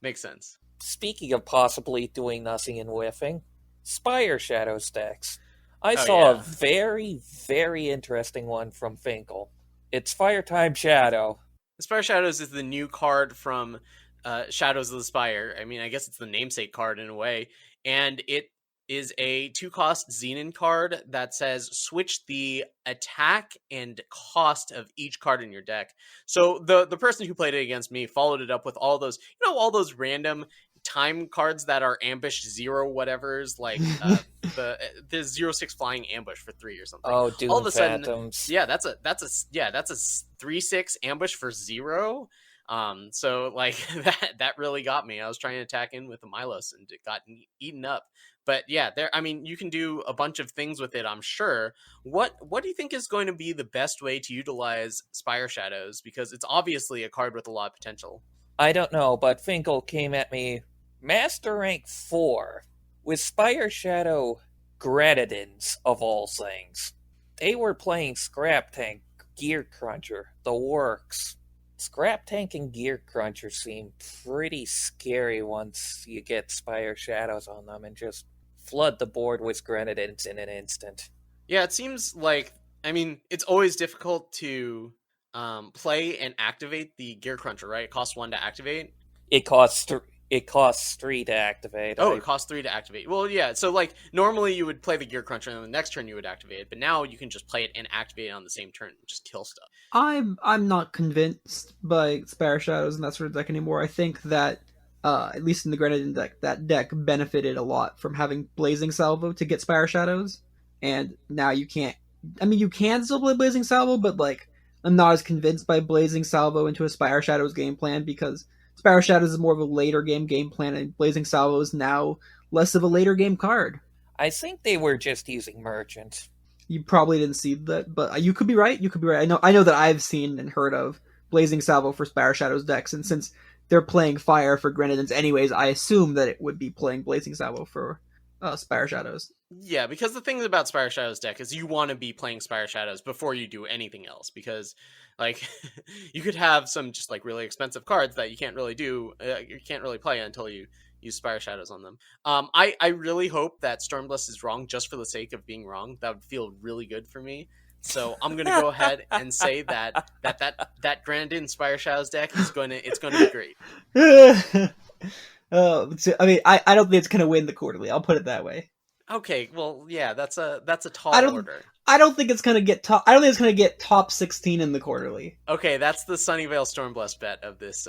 Makes sense. Speaking of possibly doing nothing and whiffing, Spire Shadows decks. I saw a very, very interesting one from Finkel. It's Firetime Shadow. Spire Shadows is the new card from Shadows of the Spire. I mean, I guess it's the namesake card in a way. And it is a 2-cost Xenon card that says switch the attack and cost of each card in your deck. So the person who played it against me followed it up with all those, all those random time cards that are ambush 0 whatevers, like the 0/6 flying ambush for 3 or something. Oh, Doom all of a Phantoms. Sudden, that's a 3/6 ambush for 0. So like that really got me. I was trying to attack in with the Milos and it got eaten up. But yeah, you can do a bunch of things with it, I'm sure. What do you think is going to be the best way to utilize Spire Shadows? Because it's obviously a card with a lot of potential. I don't know, but Finkel came at me Master Rank 4 with Spire Shadow Grenadins, of all things. They were playing Scrap Tank, Gear Cruncher, the works. Scrap Tank and Gear Cruncher seem pretty scary once you get Spire Shadows on them and just flood the board with Grenadins in an instant. Yeah, it seems like, it's always difficult to play and activate the Gear Cruncher, right? It costs 1 to activate. It costs 3 to activate. Oh, it costs 3 to activate. Well, yeah. So like normally you would play the Gear Cruncher and the next turn you would activate it, but now you can just play it and activate it on the same turn and just kill stuff. I'm not convinced by Spire Shadows and that sort of deck anymore. I think that at least in the Grenadin deck, that deck benefited a lot from having Blazing Salvo to get Spire Shadows, and now you can't. You can still play Blazing Salvo, but like I'm not as convinced by Blazing Salvo into a Spire Shadows game plan because Spire Shadows is more of a later game plan, and Blazing Salvo is now less of a later game card. I think they were just using Merchant. You probably didn't see that, but you could be right. I know that I've seen and heard of Blazing Salvo for Spire Shadows decks, and since they're playing Fire for Grenadins anyways, I assume that it would be playing Blazing Salvo for Spire Shadows. Yeah, because the thing about Spire Shadows deck is you want to be playing Spire Shadows before you do anything else, because like you could have some just like really expensive cards that you can't really play until you use Spire Shadows on them. I really hope that Stormblessed is wrong just for the sake of being wrong. That would feel really good for me. So I'm gonna go ahead and say that Grenadin Spire Shadows deck it's going to be great. I don't think it's gonna win the quarterly. I'll put it that way. Okay, well, yeah, that's a tall order. I don't think it's gonna get top. I don't think it's gonna get top 16 in the quarterly. Okay, that's the Sunyveil Stormblessed bet of this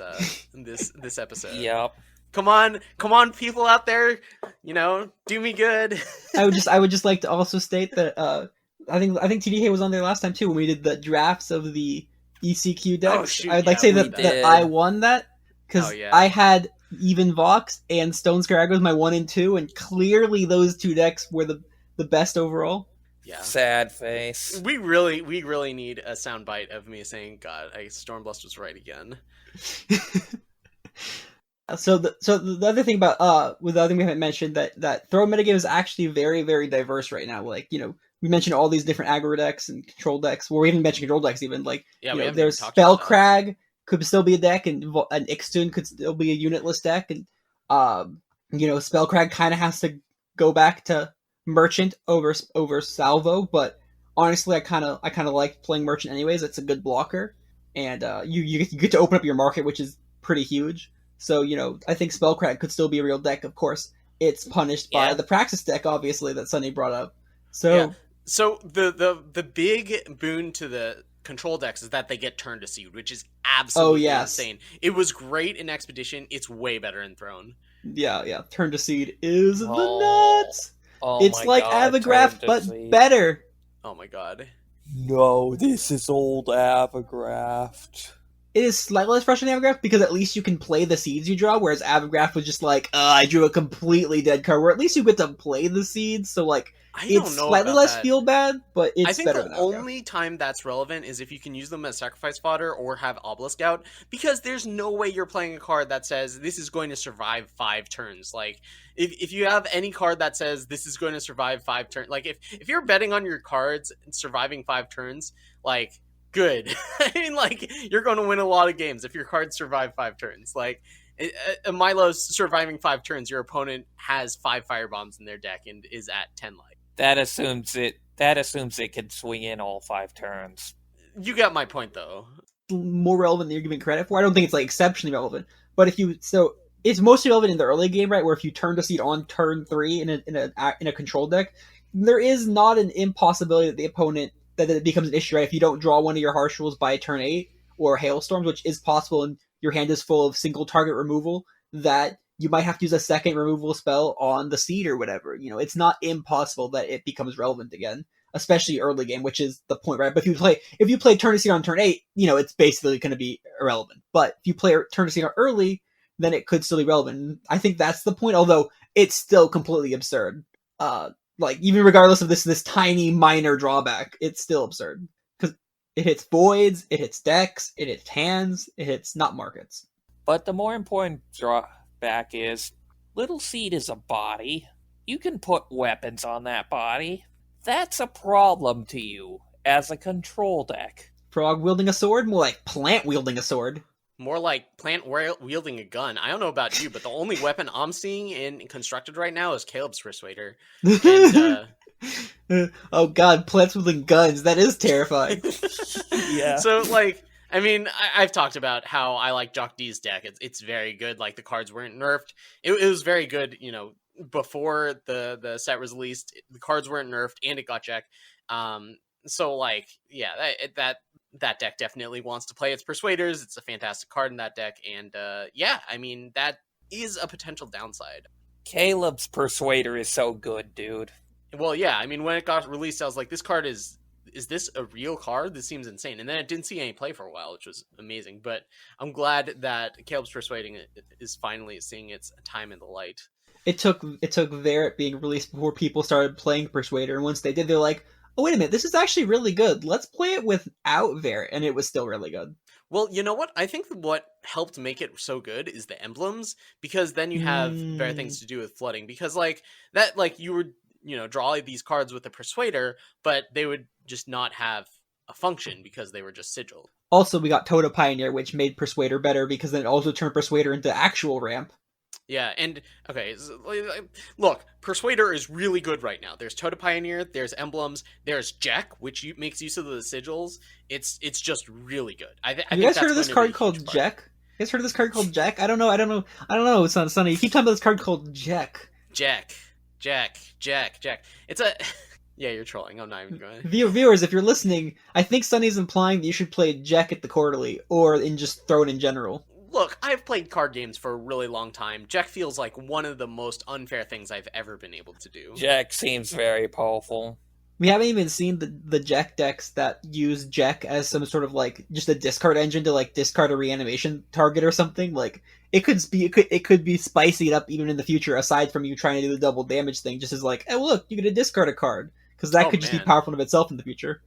this episode. Yep. Come on, people out there, do me good. I would just like to also state that I think TDK was on there last time too when we did the drafts of the ECQ decks. Oh, shoot, I'd like to say that I won that because I had even Vox and Stone Scarab was my 1 and 2, and clearly those 2 decks were the best overall. Yeah. Sad face. We really need a soundbite of me saying, "God, Stormblessed was right again." So the other thing about with the other thing we haven't mentioned that throw metagame is actually very, very diverse right now. Like we mentioned all these different aggro decks and control decks. Well, we even mentioned control decks even there's Spellcrag could still be a deck, and Ixtun could still be a unitless deck, and Spellcrag kind of has to go back to Merchant over Salvo, but honestly, I kind of like playing Merchant anyways. It's a good blocker, and you get to open up your market, which is pretty huge. So I think Spellcrack could still be a real deck. Of course, it's punished by Yeah. the Praxis deck, obviously, that Sunny brought up. Yeah. So So the big boon to the control decks is that they get turn to seed, which is absolutely yes, insane. It was great in Expedition. It's way better in Throne. yeah, Turn to Seed is the Oh, nuts. oh It's my like god, Avagraph, turn to but seed. better. Oh my god. No, this is old Avagraph. It is slightly less frustrating than Avagraph because at least you can play the seeds you draw, whereas Avagraph was just like, I drew a completely dead card, where at least you get to play the seeds, so like, I it's don't know slightly about less that. feel bad, but I it's think better the than Avagraph. only time that's relevant is if you can use them as sacrifice fodder or have Obelisk out, because there's no way you're playing a card that says this is going to survive 5 turns. Like, if you have any card that says this is going to survive 5 turns, like if you're betting on your cards surviving 5 turns, like, good. I mean, like, you're going to win a lot of games if your cards survive 5 turns. Like, a Milo's surviving 5 turns, your opponent has 5 firebombs in their deck and is at 10 life. That assumes it can swing in all 5 turns. You got my point, though. More relevant than you're giving credit for. I don't think it's like exceptionally relevant, but it's mostly relevant in the early game, right? Where if you turn to seed on turn 3 in a control deck, there is not an impossibility that the opponent that it becomes an issue, right? If you don't draw one of your harsh rules by turn 8 or hailstorms, which is possible, and your hand is full of single target removal, that you might have to use a second removal spell on the seed or whatever. It's not impossible that it becomes relevant again, especially early game, which is the point, right? But if you play turn to seed on turn 8, it's basically going to be irrelevant. But if you play turn to seed on early, then it could still be relevant. And I think that's the point, although it's still completely absurd. Like, even regardless of this tiny minor drawback, it's still absurd. Because it hits voids, it hits decks, it hits hands, it hits not markets. But the more important drawback is, Little Seed is a body. You can put weapons on that body. That's a problem to you as a control deck. Frog wielding a sword? More like plant wielding a sword. More like plant wielding a gun. I don't know about you, but the only weapon I'm seeing in constructed right now is Caleb's Persuader. And, oh god, plants wielding guns. That is terrifying. Yeah. So, like, I mean, I've talked about how I like Jock D's deck. It's very good. Like, the cards weren't nerfed. It was very good, before the set was released. The cards weren't nerfed, and it got checked. So, like, yeah, that deck definitely wants to play its Persuaders. It's a fantastic card in that deck, and yeah, I mean, that is a potential downside. Caleb's Persuader is so good, dude. Well, yeah, I mean, when it got released, I was like, this card is this a real card? This seems insane. And then it didn't see any play for a while, which was amazing. But I'm glad that Caleb's Persuading is finally seeing its time in the light. It took Verret being released before people started playing Persuader, and once they did, they're like, oh, wait a minute, this is actually really good. Let's play it without Verret, and it was still really good. Well, you know what? I think what helped make it so good is the emblems, because then you have better things to do with flooding. Because, like, that, like, you would, draw these cards with the Persuader, but they would just not have a function because they were just sigiled. Also, we got Toto Pioneer, which made Persuader better because then it also turned Persuader into actual ramp. Yeah, and okay, so, look, Persuader is really good right now. There's Toto Pioneer, there's emblems, there's Jack, which makes use of the sigils. It's just really good. Have you guys heard of this card called Jack? You guys heard of this card called Jack? I don't know, Sonny. You keep talking about this card called Jack. Jack. It's a yeah, you're trolling. I'm not even going. Viewers, if you're listening, I think Sonny's implying that you should play Jack at the quarterly or in just Throne in general. Look, I've played card games for a really long time. Jack feels like one of the most unfair things I've ever been able to do. Jack seems very powerful. We haven't even seen the Jack decks that use Jack as some sort of like just a discard engine to like discard a reanimation target or something. Like it could be spicing it up even in the future. Aside from you trying to do the double damage thing, just as like, oh look, you get to discard a card because that could just be powerful of itself in the future.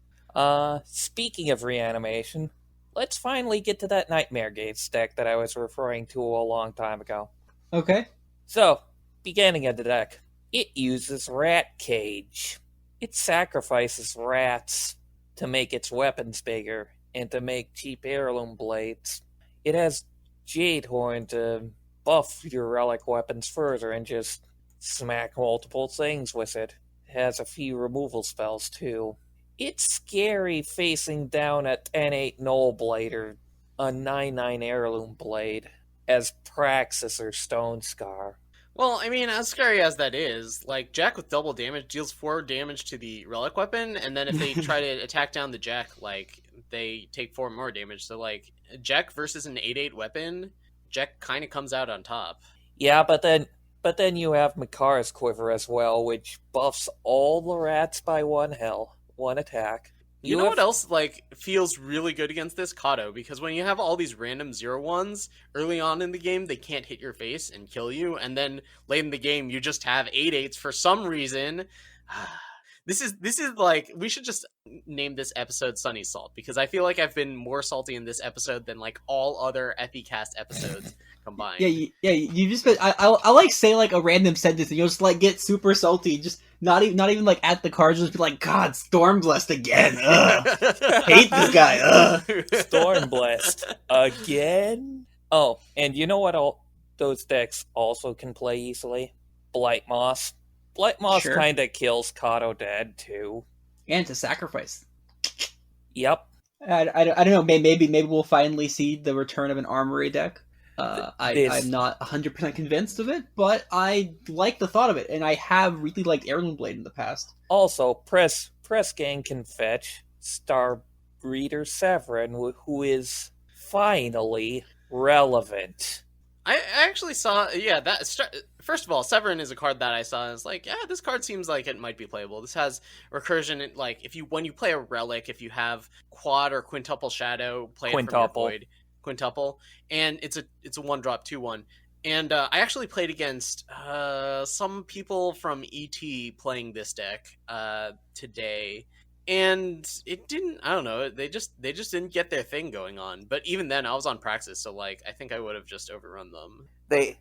Speaking of reanimation, let's finally get to that Nightmare Gates deck that I was referring to a long time ago. Okay. So, beginning of the deck, it uses Rat Cage. It sacrifices rats to make its weapons bigger and to make cheap heirloom blades. It has Jade Horn to buff your relic weapons further and just smack multiple things with it. has a few removal spells too. It's scary facing down a 10-8 Null Blade or a 9-9 Heirloom Blade as Praxis or Stone Scar. Well, I mean, as scary as that is, like, Jack with double damage deals 4 damage to the relic weapon, and then if they try to attack down the Jack, like, they take 4 more damage. So, like, Jack versus an 8-8 weapon, Jack kind of comes out on top. Yeah, but then you have Makara's Quiver as well, which buffs all the rats by 1 attack. You know what else, like, feels really good against this? Kato, because when you have all these random 0-1s, early on in the game, they can't hit your face and kill you, and then late in the game, you just have 8-8s for some reason. This is like, we should just name this episode Sunny Salt, because I feel like I've been more salty in this episode than, like, all other FECast episodes combined. You just been, I like say like a random sentence and you'll just like get super salty, just not even like at the cards, just be like, God, Stormblessed again. Hate this guy. Stormblessed again. Oh, and you know what? All those decks also can play easily. Blight Moss. Blight Moss Sure. kind of kills Kato dead too. And to sacrifice. Yep. I don't know. Maybe we'll finally see the return of an armory deck. I'm not 100% convinced of it, but I like the thought of it, and I have really liked Heirloom Blade in the past. Also, Press Gang can fetch Star Breeder Severin, who is finally relevant. I actually saw, first of all, Severin is a card that I saw and was like, yeah, this card seems like it might be playable. This has recursion, like, when you play a relic, if you have quad or quintuple shadow, play it from your void. Quintuple, and it's a 1-drop 2/1. And I actually played against some people from ET playing this deck today, and it didn't. I don't know. They just didn't get their thing going on. But even then, I was on Praxis, so like I think I would have just overrun them. They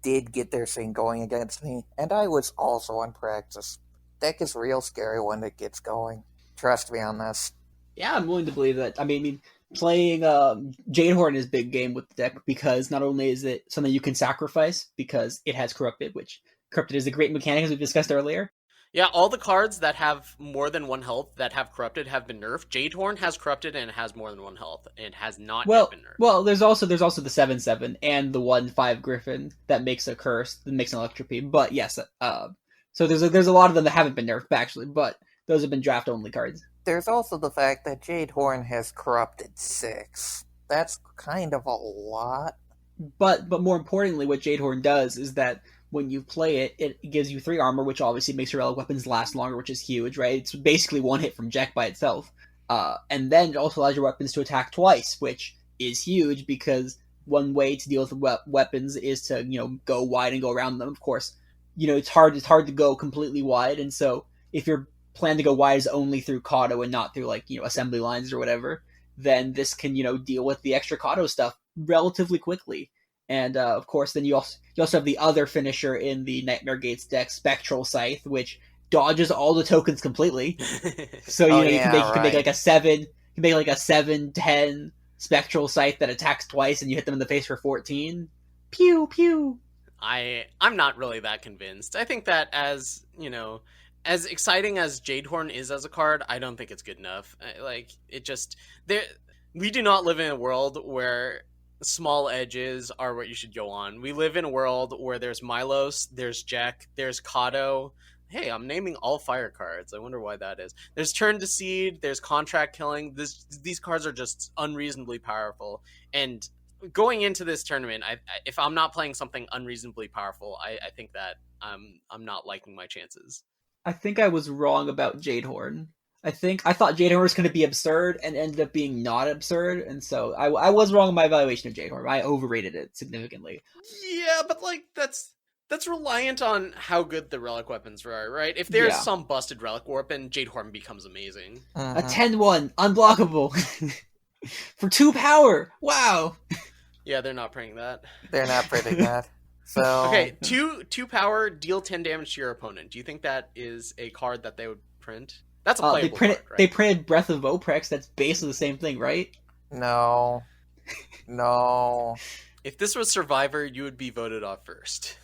did get their thing going against me, and I was also on Praxis. Deck is real scary when it gets going. Trust me on this. Yeah, I'm willing to believe that. I mean, playing Jadehorn is big game with the deck because not only is it something you can sacrifice because it has Corrupted, which Corrupted is a great mechanic as we discussed earlier. Yeah, all the cards that have more than 1 health that have Corrupted have been nerfed. Jadehorn has Corrupted and it has more than 1 health. It has not yet been nerfed. Well, there's also the 7/7 and the 1/5 Griffin that makes a curse, that makes an electropy. But yes, so there's a lot of them that haven't been nerfed actually, but those have been draft only cards. There's also the fact that Jadehorn has Corrupted 6. That's kind of a lot. But more importantly, what Jadehorn does is that when you play it, it gives you 3 armor, which obviously makes your relic weapons last longer, which is huge, right? It's basically 1 hit from Jack by itself. And then it also allows your weapons to attack twice, which is huge because one way to deal with weapons is to, go wide and go around them. Of course, it's hard to go completely wide, and so if your plan to go wide is only through Kato and not through assembly lines or whatever, then this can deal with the extra Kato stuff relatively quickly. And of course, then you also have the other finisher in the Nightmare Gates deck, Spectral Scythe, which dodges all the tokens completely. So you can make like a 7/10 Spectral Scythe that attacks twice, and you hit them in the face for 14. Pew pew. I'm not really that convinced. I think that as exciting as Jadehorn is as a card, I don't think it's good enough. We do not live in a world where small edges are what you should go on. We live in a world where there's Milos, there's Jack, there's Kato. Hey, I'm naming all fire cards. I wonder why that is. There's Turn to Seed, there's Contract Killing. These cards are just unreasonably powerful. And going into this tournament, if I'm not playing something unreasonably powerful, I think that I'm not liking my chances. I think I was wrong about Jadehorn. I thought Jadehorn was going to be absurd and ended up being not absurd, and so I was wrong in my evaluation of Jadehorn. I overrated it significantly. Yeah, but that's reliant on how good the relic weapons are, right? If there's some busted relic weapon, Jadehorn becomes amazing. A 10/1, unblockable. For 2 power! Wow! Yeah, they're not printing that. They're not printing that. So okay, 2 power, deal 10 damage to your opponent. Do you think that is a card that they would print? That's a playable card, right? They printed Breath of Oprex. That's basically the same thing, right? No. If this was Survivor, you would be voted off first.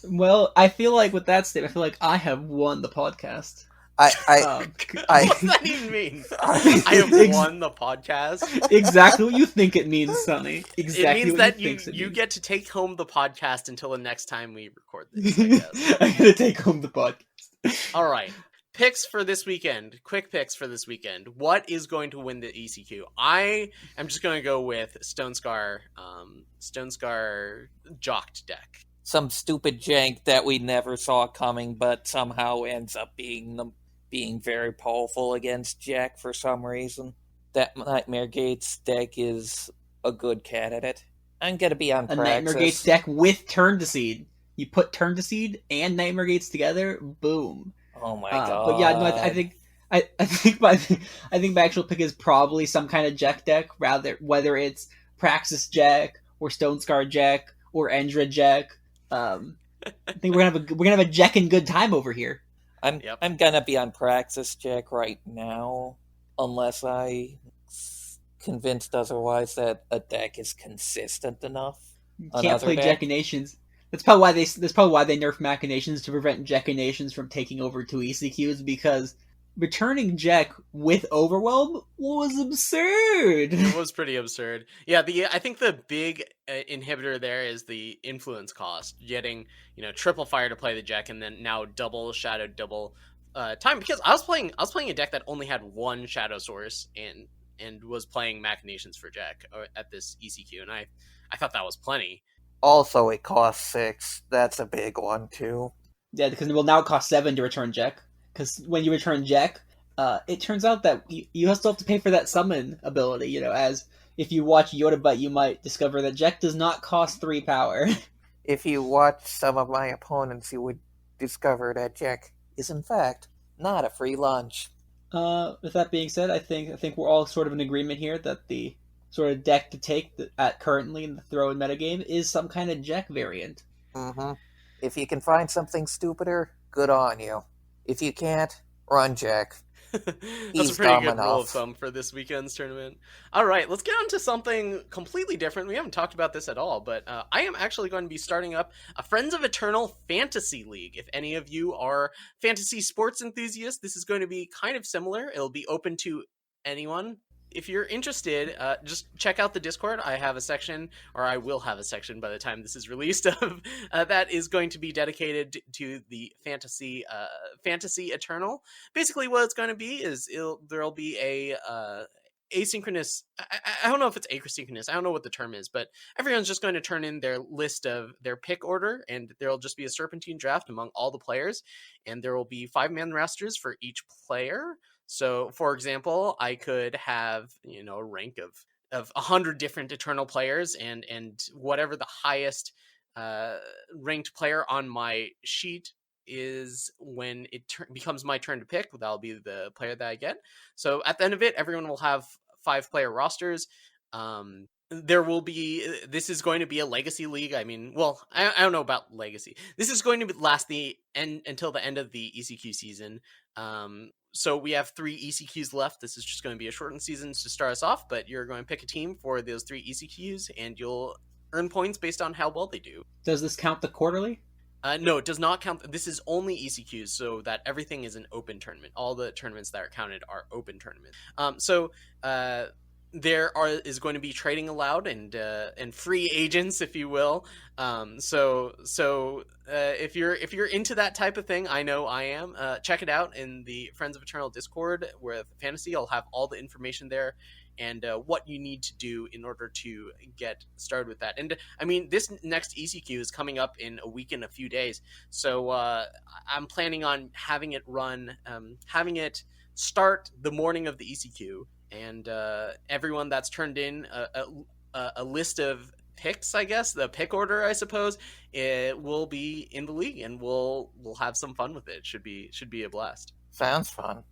Well, I feel like with that statement, I feel like I have won the podcast. I What's that even mean? I have won the podcast. Exactly what you think it means, Sunny. Exactly It means what that you think it you means. get to take home the podcast until the next time we record this, I guess. I'm gonna take home the podcast. All right. Picks for this weekend. Quick picks for this weekend. What is going to win the ECQ? I am just going to go with Stonescar Jocked deck. some stupid jank that we never saw coming, but somehow ends up being very powerful against Jack for some reason. That Nightmare Gates deck is a good candidate. I'm gonna be on A Nightmare Gates Praxis. deck with Turn to Seed. You put Turn to Seed and Nightmare Gates together, boom. Oh my god! But yeah, no, I think I think my actual pick is probably some kind of Jack deck, rather whether it's Praxis Jack or Stonescar Jack or Endra Jack. I think we're gonna have a Jack and good time over here. I'm gonna be on Praxis Jack right now, unless I convinced otherwise that a deck is consistent enough. You on can't other play deck. Jackkinations. That's probably why they nerf Machinations to prevent Jackkinations from taking over two ECQs, because returning Jack with Overwhelm was absurd. It was pretty absurd. Yeah, I think the big inhibitor there is the influence cost. Getting triple fire to play the Jack, and then now double shadow, double time. Because I was playing a deck that only had one shadow source and was playing Machinations for Jack at this ECQ, and I thought that was plenty. Also, it costs 6. That's a big one too. Yeah, because now it costs 7 to return Jack. Because when you return Jack, it turns out that you still have to pay for that summon ability. As if you watch Yoda Bite, you might discover that Jack does not cost 3 power. If you watch some of my opponents, you would discover that Jack is in fact not a free lunch. With that being said, I think we're all sort of in agreement here that the sort of deck to take at currently in the throw-in metagame is some kind of Jack variant. Mm-hmm. If you can find something stupider, good on you. If you can't, run Jack. That's He's a pretty dumb good rule of enough. thumb for this weekend's tournament. All right, let's get on to something completely different. We haven't talked about this at all, but I am actually going to be starting up a Friends of Eternal Fantasy League. If any of you are fantasy sports enthusiasts, this is going to be kind of similar. It'll be open to anyone. If you're interested, just check out the Discord. I have a section, or I will have a section by the time this is released, of that is going to be dedicated to the fantasy Eternal. Basically, what it's going to be is there'll be a asynchronous. I don't know if it's asynchronous. I don't know what the term is, but everyone's just going to turn in their list of their pick order, and there'll just be a serpentine draft among all the players, and there will be 5-man rosters for each player. So, for example, I could have a rank of 100 different Eternal players, and whatever the highest ranked player on my sheet is when it becomes my turn to pick. That'll be the player that I get. So at the end of it, everyone will have 5-player rosters. There will be. This is going to be a legacy league. I mean, well, I don't know about legacy. This is going to last until the end of the ECQ season. So we have 3 ECQs left. This is just going to be a shortened season to start us off, but you're going to pick a team for those 3 ECQs, and you'll earn points based on how well they do. Does this count the quarterly? No, it does not count. This is only ECQs, so that everything is an open tournament. All the tournaments that are counted are open tournaments. There is going to be trading allowed and free agents, if you will. If you're into that type of thing, I know I am. Check it out in the Friends of Eternal Discord with Fantasy. I'll have all the information there and what you need to do in order to get started with that. And I mean, this next ECQ is coming up in a week and a few days, so I'm planning on having it start the morning of the ECQ. And everyone that's turned in a list of picks, I guess, the pick order, I suppose, it will be in the league, and we'll have some fun with it. Should be a blast. Sounds fun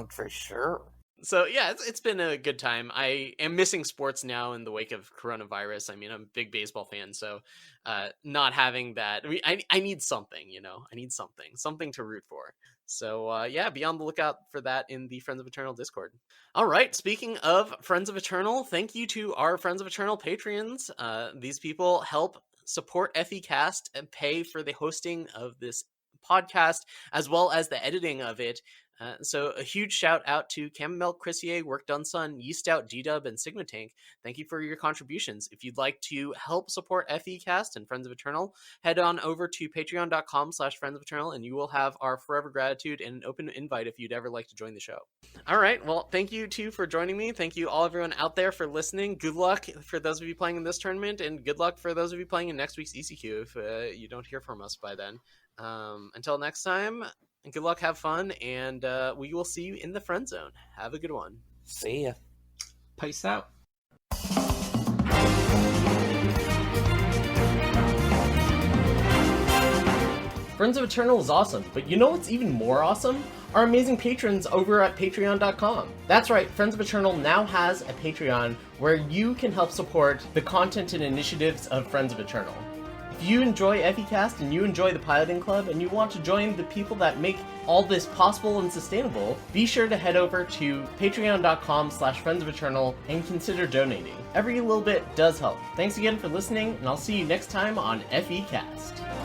for sure. So yeah, it's been a good time. I am missing sports now in the wake of coronavirus. I mean, I'm a big baseball fan, so not having that, I need something, I need something to root for. So yeah, be on the lookout for that in the Friends of Eternal Discord. All right, speaking of Friends of Eternal, thank you to our Friends of Eternal Patreons. These people help support FECast and pay for the hosting of this podcast as well as the editing of it. So a huge shout out to Chamomile, Crissier, Work Done Son, Yeast Out, G-Dub, and Sigma Tank. Thank you for your contributions. If you'd like to help support FECast and Friends of Eternal, head on over to patreon.com/Friends of Eternal, and you will have our forever gratitude and an open invite if you'd ever like to join the show. All right, well, thank you too for joining me. Thank you all everyone out there for listening. Good luck for those of you playing in this tournament, and good luck for those of you playing in next week's ECQ if you don't hear from us by then. Until next time, good luck, have fun, and we will see you in the friend zone. Have a good one. See ya. Peace out. Friends of Eternal is awesome, but you know what's even more awesome? Our amazing patrons over at patreon.com. That's right, Friends of Eternal now has a Patreon where you can help support the content and initiatives of Friends of Eternal. If you enjoy FECast and you enjoy the Piloting Club and you want to join the people that make all this possible and sustainable, be sure to head over to patreon.com/Friends of Eternal and consider donating. Every little bit does help. Thanks again for listening, and I'll see you next time on FECast.